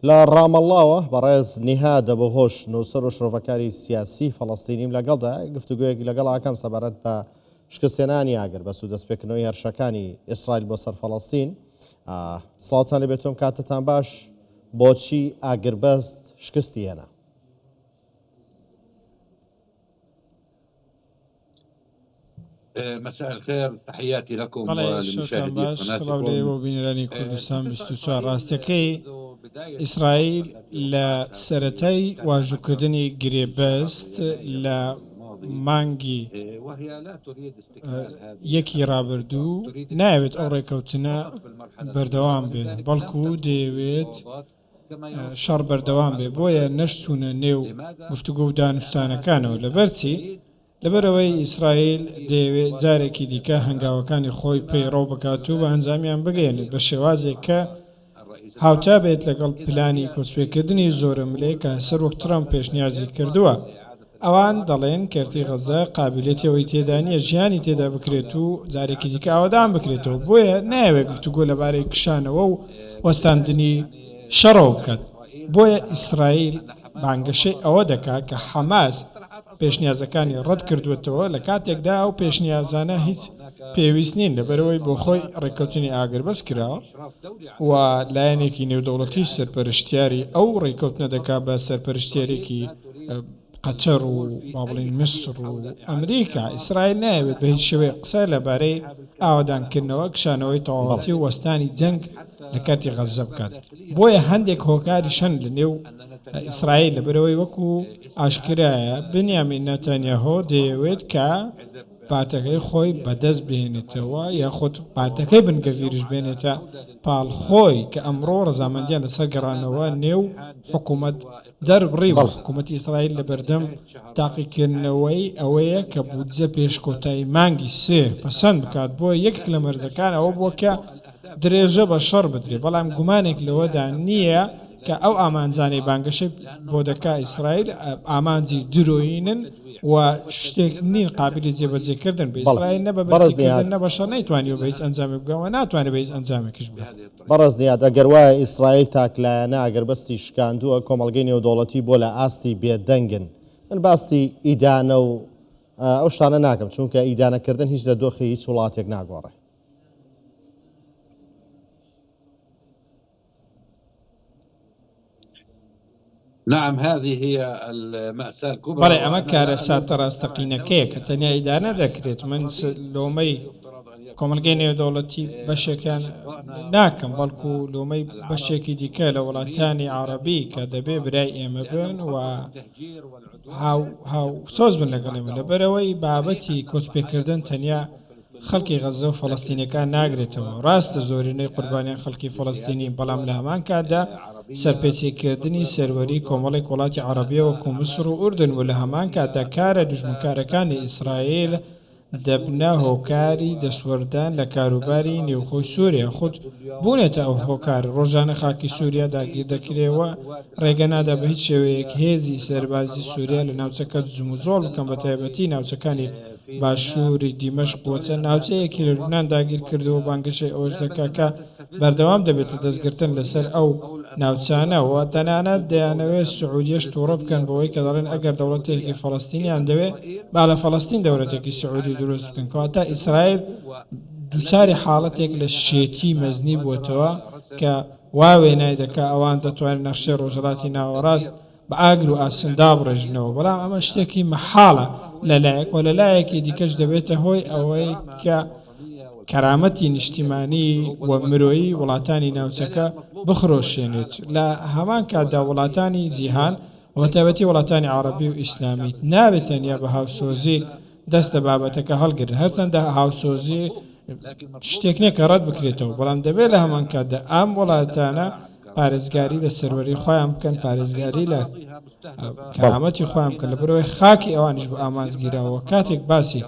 لا رام الله بەڕێز نیهادە بە هۆش نووسەر و شرۆڤەکاری سیاسی فەڵەستینیم لەگەڵدا گفتوگویەکی لەگەڵاکەم سەبارەت بە شکستێنانی ئاگر بە سوودەستپێکردنەوەی هەرشەکانی ئیسرائیل بۆ سەر فەڵەستین. سڵاوتان لێ بێتۆم کاتتان باش. بۆچی ئاگربەست شکستی هێنا؟ مساء الخير، تحياتي لكم ولمشاهدي قناتكم. وبينراني كردستان 24 راستەکەی ئیسرائیل لە سەرەتای واژووکردنی گرێبەست لە مانگی یەکی ڕابردوو ناوێت ئەو ڕێکەوتنە بەردەوام بێت، بەڵکو دەیەوێت شەڕ بەردەوام بێ، بۆیە نەشتونە نێو گفتوگۆ و دانوستانەکانەوە. لەبەرچی لەبەرەوەی ئیسرائیل دەیەوێت جارێکی دیکە هەنگاوەکانی خۆی پەیڕەو بکات و بە ئەنجامیان بگەێنێت بە شێوازێک کە هاوتا بێت لەگەڵ پلانی کۆچپێکردنی زۆرە ملێ کە سەر وەک ترامپ پێشنیازی کردووە. ئەوان دەڵێن کەرتی غەزە قابلیەتەوەی تێدا نیە ژیانی تێدا بکرێت و جارێکی دیکە ئاوادان بکرێتەوە، بۆیە نایەوێت گفتوگۆ لەبارەی کشانەوە و وەستاندنی شەڕەوە بکات. بۆیە ئیسرائیل بانگەشەی ئەوە دەکات کە حەماس پێشنیازەکانی ڕەت کردوێتەوە لە کاتێکدا ئەو پێشنیازانە هیچ پێویست نین، لەبەرەوەی بۆ خۆی ڕێکەوتنی ئاگربەست کراوە و لایەنێکی نێودەوڵەتی سەرپەرشتیاری ئەو ڕێکەوتنە دەکات بە سەرپەرشتیارێکی قەتەر و بڵین مسر و ئەمریکا. ئیسرائیل نایەوێت بە هیچ شێوەیە قسە لەبارەی ئاوادانکردنەوە کشانەوەی تەواوەتی و وەستانی جەنگ لە کاتی غەزە بکات. بۆیە هەندێک هۆکاری شەن لە نێو ئیسرائیل لەبەرەوەی وەکو ئاشکرایە بنیامین نەتانیاهۆ دەیەوێت کە پارتەکەی خۆی بەدەست بهێنێتەوە یاخود پارتەکەی بنگەڤیرش بێنێتە پاڵخۆی کە ئەمڕۆ ڕەزامەندیان لەسەر گەڕانەوە نێو حکوومەت دەربڕی بە حکوومەتی ئیسرائیل لە بەردەم تاقیکردنەوەی ئەوەیە کە بودجە پێشکۆتایی مانگی سێ پەسەند بکات بۆ یەکێک لە مەرجەکان ئەوە بووە کە درێژە بە شەڕ بدرێت، بەڵام گومانێک لەوەدا نییە کە ئەو ئامانجانەی بانگەشەی بۆ دەکا ئیسرائیل ئامانجی درۆینن و شتێک نین قابلی جێبەجێکردن بە ئیسرائیل نە بە بەرزکردن نە بە شەڕ نەیتوانێت بە هیچ ئەنجامێک بگەوە ناتوانێت بە هیچ ئەنجامێکیش بێت. بەڕێز نیاد ئەگەر وایە ئیسرائیل تاکلایەنە ئەگەربەستی شکاندووە کۆمەڵگەی نێودەوڵەتی بۆ لە ئاستی بێدەنگن، من باسی ئیدانە و ئەو شتانە ناکەم چونکە ئیدانەکردن هیچ لە دۆخی هیچ وڵاتێک ناگۆڕێ. نعم هذه هي المأساة الكبرى. بەڵێ ئەمە کارەساتە ڕاستەقینەکەیە کە تەنیا ئیدانە دەکرێت. من لۆمەی کۆمەلگەی نێودەوڵەتی بەشێکیان ناکەم، بەڵکو لۆمەی بەشێکی دیکە لە وڵاتانی عەرەبی کە دەبێ برای ئێمە بن و هاو سۆز بن لەگەڵ ئێمە. لەبەرەوەی بابەتی کۆچپێکردن تەنیا خەڵکی غەزە و فەڵەستینیەکان ناگرێتەوە. ڕاستە زۆرینەی قوربانیان خەڵکی فەڵەستینی، بەڵام لە هەمان کاتدا سەرپێچێکردنی سەروەری کۆمەڵی وڵاتی عەرەبیە وەکو مسر و ئوردن و لە هەمان کاتدا کارە دوژمنکارەکانی ئیسرائیل دەبنە هۆکاری دەسوەردان لە کاروباری نێوخۆی سووریا. خود بوونێتە ئەو هۆکار ڕۆژانە خاکی سووریا داگیر دەکرێەوە، ڕێگەنادا بە هیچ شێوەیەک هێزی سەربازی سووریا لە ناوچەکە جوم و زۆڵ بکەم، بە تایبەتی ناوچەکانی باشووری دیمەشق و چەند ناوچەیەکی لە لوبنان داگیر کردەوە. بانگەشەی ئەوەش دەکات کە بەردەوام دەبێت لە دەستگرتن لەسەر ئەو ناوچانەوە. تەنانەت دەیانەوێت سعودیەش تووڕە بکەن بەوەی کە دەڵێن ئەگەر دەوڵەتێکی فەڵەستینیان دەوێت با لە فەڵەستین دەوڵەتێکی سعودی دروست بکەن، کەواتە ئیسرائیل دووچاری حاڵەتێک لە شێتی مەزنی بووەتەوە کە واوێ نایدەکە ئەوان دەتوانێت نەخشەی ڕۆژهەڵاتی ناوەڕاست بە ئاگر و ئاسندا بڕێژنەوە، بەڵام ئەمە شتێکی مەحاڵە لەلایەک و لەلایەکی دیکەش دەبێتە هۆی ئەوەی کە کەرامەتی نیشتیمانی و مرۆیی وڵاتانی ناوچەکە بخرۆشێنێت. لە هەمان کاتدا وڵاتانی جیهان و بەتایبەتی وڵاتانی عەرەبی و ئیسلامی نابێت تەنیا بە هاوسۆزی دەستە بابەتەکە هەڵگرن، هەرچەندە هاوسۆزی شتێک نییە کە ڕەت بکرێتەوە، بەڵام دەبێت لە هەمان کاتدا ئەم وڵاتانە پارێزگاری لە سەروەری خۆیان بکەن، پارێزگاری لە کەرامەتی خۆیان بکەن، لەبەرەوەی خاکی ئەوانیش بە ئامانجگیراوە. کاتێک باسی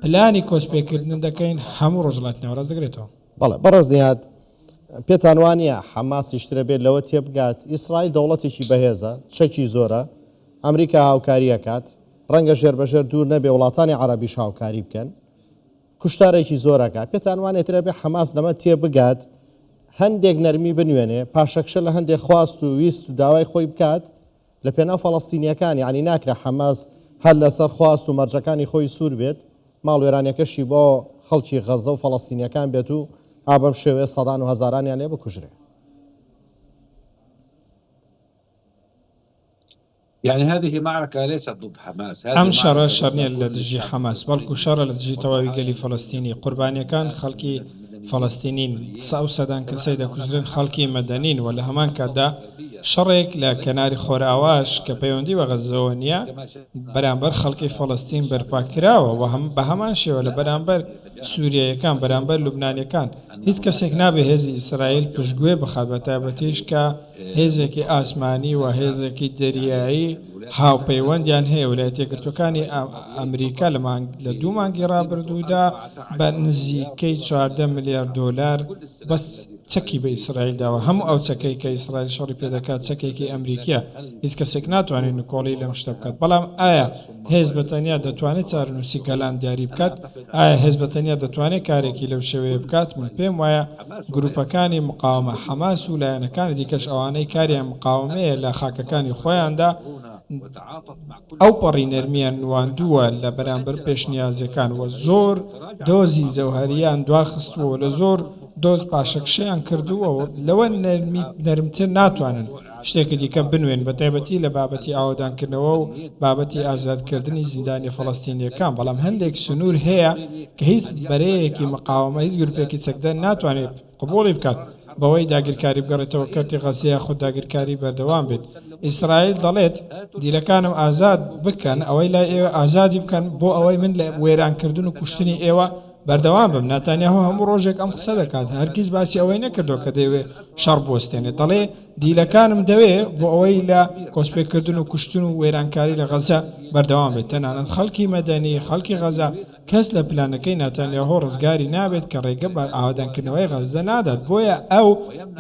پلانی کۆچپێکردن دەکەین هەموو ڕۆژهەڵاتی ناوەڕاست دەگرێتەوە. بەڵێ بەڕێز نیاد پێتان وانە حەماسی شترە بێت لەوە تێبگات ئیسرائیل دەوڵەتێکی بەهێزە، چەکی زۆرە، ئەمریکا هاوکاریەکات، ڕەنگە ژێربەژێر دوور نەبێ وڵاتانی عەرەبیش هاوکاری بکەن، کوشتارێکی زۆرەکە. پێتان وانێترە بێ حەماس لەمە تێبگات هەندێک نەرمی بنوێنێ پاشەکشە لە هەندێک خواست و ویست و داوای خۆی بکات لە پێناو فەڵەستینیەکان یعنی ناکرا حەماس هەر لەسەر خواست و مەرجەکانی خۆی سوور بێت ماڵ وێرانەکەشی بۆ خەڵکی غەزە و فەڵەستینیەکان بێت و ئابەم شێوەیە سەدان و هەزارانیان لێ بکوژرێ. يعني هذه معركة ليست ضد حماس. ئەم شەڕە شەڕنیە لە دژی حەماس بەڵکو شەڕە لە دژی تەواوی گەلی فەڵەستینی قوربانیەکان خەڵکی فەڵەستینین سەدان کەسەی دەکوژرن خەڵکی مەدەنین و لە هەمان کاتدا شەڕێک لە کەناری خۆرئاواش کە پەیوەندی بە غەزەوە نییە بەرامبەر خەڵکی فەڵەستین بەرپاکراوە و بە هەمان شێوە لە بەرامبەر سووریەکان بەرامبەر لوبنانیەکان هیچ کەسێک نابێ هێزی ئیسرائیل پشتگوێ بخات بە تایبەتیش کە هێزێکی ئاسمانی و هێزێکی دەریایی هاوپەیوەندیان هەیە ویلایەتە یەکگرتووەکانی ئەمریکا لە 2 مانگی ڕابردوودا بە نزیکەی 14 ملیار دۆلار بەس چەکی بە ئیسرائیل داوە هەموو ئەو چەکەی کە ئیسرائیل شەڕی پێدەکات چەکێکی ئەمریکیە هیچ کەسێک ناتوانێت نکۆڵی لەم شتە بکات بەڵام ئایا هێز بەتەنیا دەتوانێت چارەنووسی گەلان دیاری بکات ئایا هێز بەتەنیا دەتوانێت کارێکی لەو شێوەیە بکات من پێم وایە گروپەکانی مقاومە حەماس و لایەنەکانی دیکەش ئەوانەی کاریان مقاومەیە لە خاکەکانی خۆیاندا ئەو پەڕی نەرمیان نواندووە لە بەرامبەر پێشنیازەکان و زۆر دۆزی جەوهەریان دواخستووە لە زۆر دۆز پاشەکشەیان کردووەوە لەوە نەرمتر ناتوانن شتێکی دیکە بنوێن بە تایبەتی لە بابەتی ئاوادانکردنەوە و بابەتی ئازادکردنی زیندانی فەڵەستینیەکان بەڵام هەندێک سنوور هەیە کە هیچ بەرەیەکی مقاومە هیچ گروپێکی چەکدە ناتوانێت قبوڵی بکات بەوەی داگیرکاری بگەڕێتەوە کەرتی غەزەیە خود داگیرکاری بەردەوام بێت ئیسرائیل دەڵێت دیلەکانم ئازاد بکەن ئەوەی لای ئێوە ئازادی بکەن بۆ ئەوەی من لە وێرانکردن و کوشتنی ئێوە بەردەوام بم ناتانیاهو هەموو ڕۆژێک ئەم قسە دەکات هەرگیز باسی ئەوەی نەکردو کە دەوێ شەڕ بوەستێنێت دەڵێ دیلەکانم دەوێ بۆ ئەوەی لە کۆسپێکردن و کوشتن و وێرانکاری لە غەزە بەردەوام بێت تەنانەت خەڵکی مەدەنی خەڵکی غەزە کەس لە پلانەکەی ناتانیاهو ڕزگاری نابێت کە ڕێگە بە ئاوادانکردنەوەی غەزە نادات بۆیە ئەو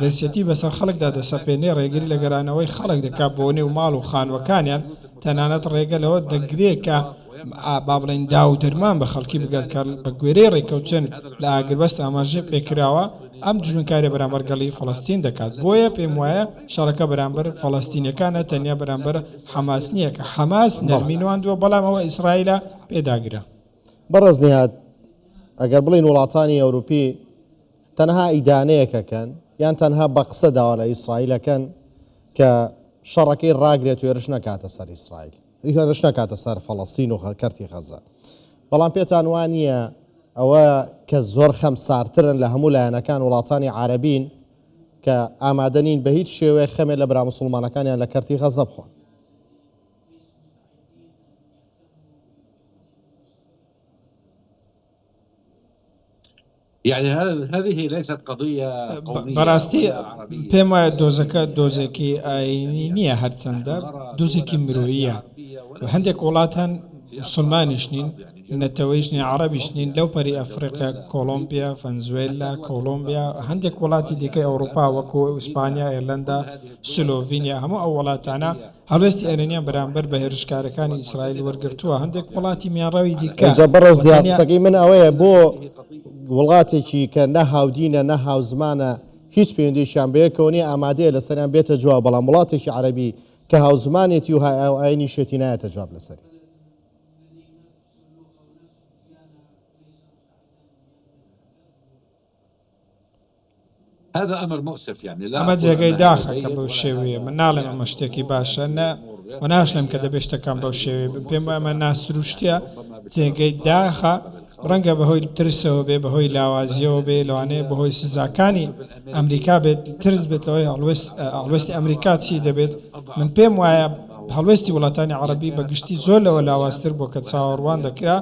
برسەتی بەسەر خەڵکدا دەسەپێنێ ڕێگری لە گەرانەوەی خەڵک دەکات بۆ نێو ماڵ و خانوەکانیان تەنانەت ڕێگە لەوە دەگرێت کە با بڵێن دا و دەرمان بە خەڵکی بگات کە بە گوێرەی ڕێکەوتن لە ئاگربەست ئاماژە پێکراوە ئەم جوونکارە بەرامبەر گەڵی فەڵەستین دەکات بۆیە پێم وایە شەڕەکە بەرامبەر فەڵەستینیەکانە تەنیا بەرامبەر حەماس نییە کە حەماس نەرمینواندووە بەڵام ئەوە ئیسرائیلە پێداگرە بەڕێز نێهات ئەگەر بڵین وڵاتانی ئەوروپی تەنها ئیدانەیەکەکەن یان تەنها بە قسە داوا لە ئیسرائیلەکەن کە شەڕەکەی ڕاگرێت و ێرش نەکاتە سەر ئیسرائیل ڕش نکاتە سەر فەڵەستین و کەرتی غەزە بەڵام پێتان وانە ئەوە کە زۆر خەمسارترن لە هەموو لایەنەکان وڵاتانی عارەبین کە ئامادەنین بە هیچ شێوەیە خەمێ لە برا موسڵمانەکانیان لە کەرتی غەزە بخۆن. يعني هذه ليست قضية قومية. براستي پێم وایە دۆزەکە دۆزێکی ئاینی نییە هەرچەندە دۆزێکی مرۆییە هەندێک وڵاتان مسلمانیش نین نەتەوەیش نین عەرەبیش نین لەو پەری ئەفریقا کۆلۆمبیا ڤەنزوێلا کۆلۆمبیا هەندێک وڵاتی دیکەی ئەوروپا وەکو ئیسپانیا ئێرلەندا سلۆڤینیا هەموو ئەو وڵاتانە هەڵوێستی ئێرانیان بەرامبەر بە هێرشکارەکانی ئیسرائیل وەرگرتووە هەندێک وڵاتی میانڕەوی دیکە بەڕێز دیارسەکەی من ئەوەیە بۆ وڵاتێکی کە نەهاودینە نەهاو زمانە هیچ پەیوەندیشیان بەیەکەوە ئامادەیە لەسەریان بێتە جواب بەڵام وڵاتێکی عەرەبی کە هاوزمانێتی و ئاینی شێتی نایەتە جواب لەسەری. هذا أمر مؤسف يعني لا ئەمە جێگەی داخەکە بەو شێوەیە من ناڵێم ئەمە شتێکی باشە نە و ناشڵێم کە دەبێت شتەکان بەو شێوەیە پێم ئەمە ناسروشتە جێگەی داخە ڕەنگە بەهۆی ترسەوە بێ بەهۆی لاوازیەوە بێ لەوانەیە بەهۆی سزاکانی ئەمریکا بێت ترس بێت لەوەی هەڵوێستی ئەمریکا چی دەبێت من پێم وایە هەڵوێستی وڵاتانی عەرەبی بەگشتی زۆر لەوە لاوازتر بۆ کە چاوەڕوان دەکرا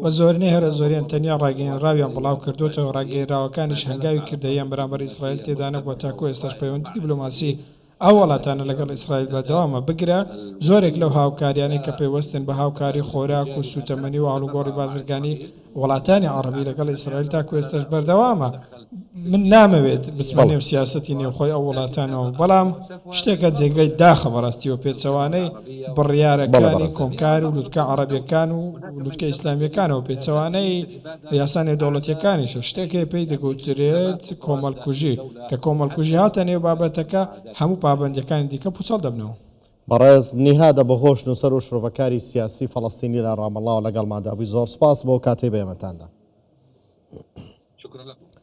و زۆرنەی هەرە زۆریان تەنیا ڕاگەیەنراویان بڵاو کردوتەوە ڕاگەیەنراوەکانیش هەنگاوی کردەیان بەرامبەر ئیسرائیل تێدا نەبووە تاکو ئێستاش پەیوەندی دیپلۆماسی ئەو وڵاتانە لەگەڵ ئیسرائیل بەردەوامە بگرە زۆرێک لەو هاوکاریانەی کە پێوەستن بە هاوکاری خۆراک و سوتەمەنی و ئاڵوگۆڕی بازرگانی وڵاتانی عەرەبی لەگەڵ ئیسرائیل تاکو ئێستاش بەردەوامە من نامەوێت بچمە نێو سیاسەتی نێوخۆی ئەو وڵاتانەوە بەڵام شتێکە جێگەی داخە بەڕاستیەوە پێچەوانەی بڕیارەکانی کۆمکار و لوتکە عەرەبیەکان و لوتکە ئیسلامیەکانەوە پێچەوانەی یاسانێ دەوڵەتیەکانیش شتێکی پێی دەگوترێت کۆمەڵکوژی کە کۆمەڵکوژی هاتە نێو بابەتەکە هەموو پابەندەکانی دیکە پوچەڵ دەبنەوە. بەڕێز نیهادە بەهۆش نووسەر و شرۆڤەکاری سیاسی فەڵەستینی لە ڕامەڵاوە لەگەڵماندا بووی. زۆر سپاس بۆ کاتێ بەێمەتاندا. شكرا لكم.